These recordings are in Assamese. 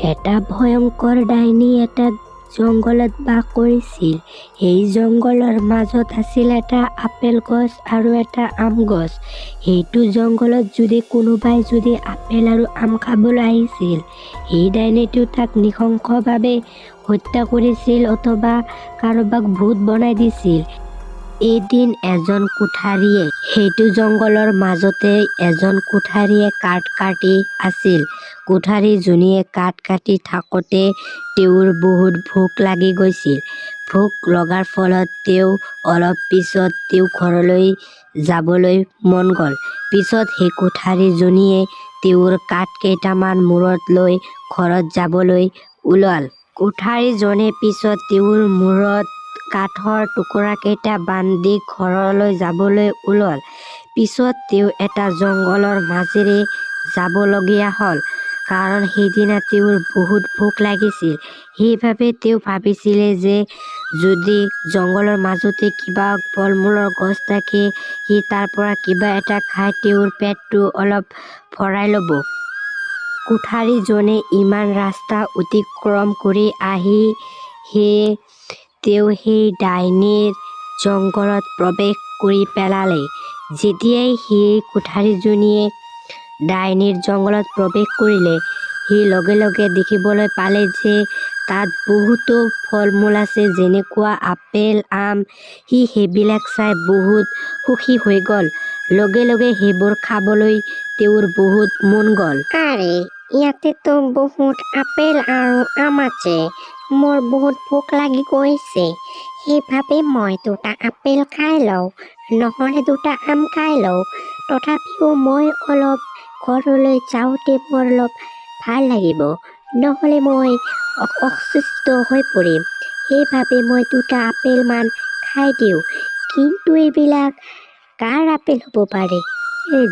এটা ভয়ংকৰ ডাইনী এটা জংঘলত বাস কৰিছিল। সেই জংঘলৰ মাজত আছিল এটা আপেল গছ আৰু এটা আম গছ। সেইটো জংঘলত যদি কোনোবাই যদি আপেল আৰু আম খাবলৈ আহিছিল, সেই ডাইনীটো তাক নৃশংসভাৱে হত্যা কৰিছিল অথবা কাৰোবাক ভূত বনাই দিছিল। এদিন এজন কোঠাৰীয়ে সেইটো জংঘলৰ মাজতে এজন কোঠাৰীয়ে কাঠ কাটি আছিল। কোঠাৰীজনীয়ে কাঠ কাটি থাকোঁতে তেওঁৰ বহুত ভোক লাগি গৈছিল। ভোক লগাৰ ফলত তেওঁ অলপ পিছত তেওঁ ঘৰলৈ যাবলৈ মন গ'ল। পিছত সেই কোঠাৰীজনীয়ে তেওঁৰ কাঠ কেইটামান মূৰত লৈ ঘৰত যাবলৈ ওলাল। কোঠাৰীজনে পিছত তেওঁৰ মূৰত কাঠৰ টুকুৰাকেইটা বান্ধি ঘৰলৈ যাবলৈ ওলাল। পিছত তেওঁ এটা জংঘলৰ মাজেৰে যাবলগীয়া হ'ল, কাৰণ সেইদিনা তেওঁৰ বহুত ভোক লাগিছিল। সেইবাবে তেওঁ ভাবিছিলে যে যদি জংঘলৰ মাজতে কিবা ফল-মূলৰ গছ থাকে, সি তাৰ পৰা কিবা এটা খাই তেওঁৰ পেটটো অলপ ভৰাই ল'ব। কোঠাৰীজনে ইমান ৰাস্তা অতিক্ৰম কৰি আহি তেওঁ সেই ডাইনীৰ জংঘলত প্ৰৱেশ কৰি পেলালে। যেতিয়াই সেই কোঠাৰীজনীয়ে ডাইনীৰ জংঘলত প্ৰৱেশ কৰিলে, সি লগে লগে দেখিবলৈ পালে যে তাত বহুতো ফল-মূল আছে, যেনেকুৱা আপেল, আম। সি সেইবিলাক চাই বহুত সুখী হৈ গ'ল। লগে লগে সেইবোৰ খাবলৈ তেওঁৰ বহুত মন গ'ল। আৰে, ইয়াতেতো বহুত আপেল আৰু আম আছে। মোৰ বহুত ভোক লাগি গৈছে। সেইবাবে মই দুটা আপেল খাই লওঁ, নহ'লে দুটা আম খাই লওঁ। তথাপিও মই অলপ ঘৰলৈ যাওঁতে মোৰ অলপ ভাল লাগিব, নহ'লে মই অসুস্থ হৈ পৰিম। সেইবাবে মই দুটা আপেলমান খাই দিওঁ। কিন্তু এইবিলাক কাৰ আপেল হ'ব পাৰে?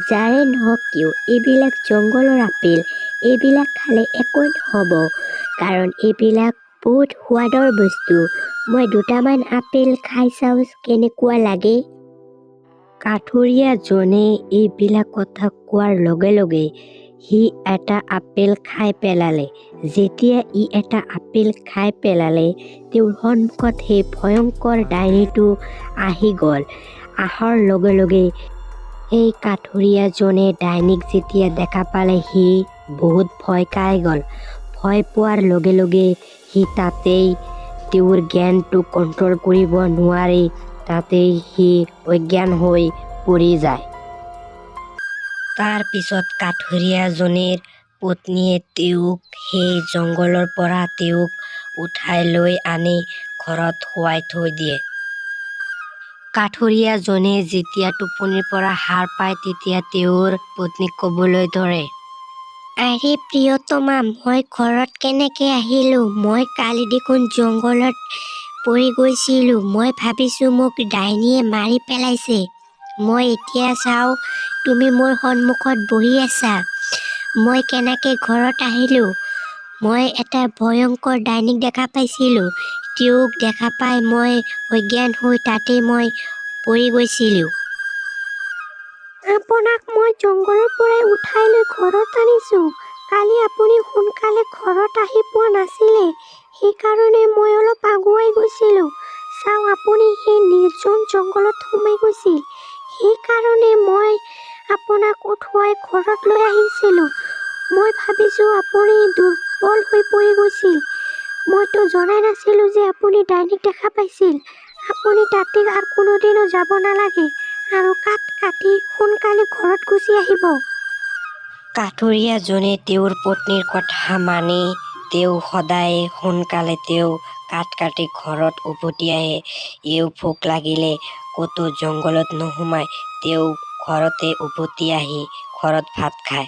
যাৰে নহওক কিয়, এইবিলাক জংঘলৰ আপেল। এইবিলাক খালে একো নহ'ব, কাৰণ এইবিলাক বহুত সোৱাদৰ বস্তু। মই দুটামান আপেল খাই চাওঁ কেনেকুৱা লাগে। কাঠুৰিয়াজনে এইবিলাক কথা কোৱাৰ লগে লগে সি এটা আপেল খাই পেলালে। যেতিয়া এটা আপেল খাই পেলালে, তেওঁৰ সন্মুখত সেই ভয়ংকৰ ডাইনীটো আহি গ'ল। অহাৰ লগে লগে সেই কাঠুৰিয়াজনে ডাইনীক যেতিয়া দেখা পালে, সি বহুত ভয় খাই গ'ল। ভয় পোৱাৰ লগে লগে সি তাতেই তেওঁৰ জ্ঞানটো কণ্ট্ৰল কৰিব নোৱাৰি তাতেই সি অজ্ঞান হৈ পৰি যায়। তাৰ পিছত কাঠুৰিয়াজনীৰ পত্নীয়ে তেওঁক সেই জংঘলৰ পৰা তেওঁক উঠাই লৈ আনি ঘৰত শুৱাই থৈ দিয়ে। কাঠুৰিয়াজনে যেতিয়া টোপনিৰ পৰা সাৰ পায়, তেতিয়া তেওঁৰ পত্নীক ক'বলৈ ধৰে, আৰে প্ৰিয়তমা, মই ঘৰত কেনেকৈ আহিলোঁ? মই কালি দেখোন জংঘলত পৰি গৈছিলোঁ। মই ভাবিছোঁ মোক ডাইনীয়ে মাৰি পেলাইছে। মই এতিয়া চাওঁ তুমি মোৰ সন্মুখত বহি আছা। মই কেনেকৈ ঘৰত আহিলোঁ? মই এটা ভয়ংকৰ ডাইনীক দেখা পাইছিলোঁ। তেওঁক দেখা পাই মই অজ্ঞান হৈ তাতেই মই পৰি গৈছিলোঁ। আপোনাক মই জংঘলৰ পৰাই উঠাই লৈ ঘৰত আনিছোঁ। কালি আপুনি সোনকালে ঘৰত আহি পোৱা নাছিলে, সেইকাৰণে মই অলপ আগুৱাই গৈছিলোঁ। চাওঁ, আপুনি সেই নিৰ্জন জংঘলত সোমাই গৈছিল। সেইকাৰণে মই আপোনাক উঠুৱাই ঘৰত লৈ আহিছিলোঁ। মই ভাবিছোঁ আপুনি দুৰ্বল হৈ পৰি গৈছিল। মইতো জনাই নাছিলোঁ যে আপুনি ডাইনীক দেখা পাইছিল। আপুনি তাতে আৰু কোনোদিনো যাব নালাগে আৰু কাঠ কাটি সোনকালে ঘৰত গুচি আহিব। কাঠুৰিয়াজনে তেওঁৰ পত্নীৰ কথা মানি তেওঁ সদায় সোনকালে তেওঁ কাঠ কাটি ঘৰত উভতি আহে। এওঁ ভোক লাগিলে ক'তো জংঘলত নোসোমাই, তেওঁ ঘৰতে উভতি আহি ঘৰত ভাত খায়।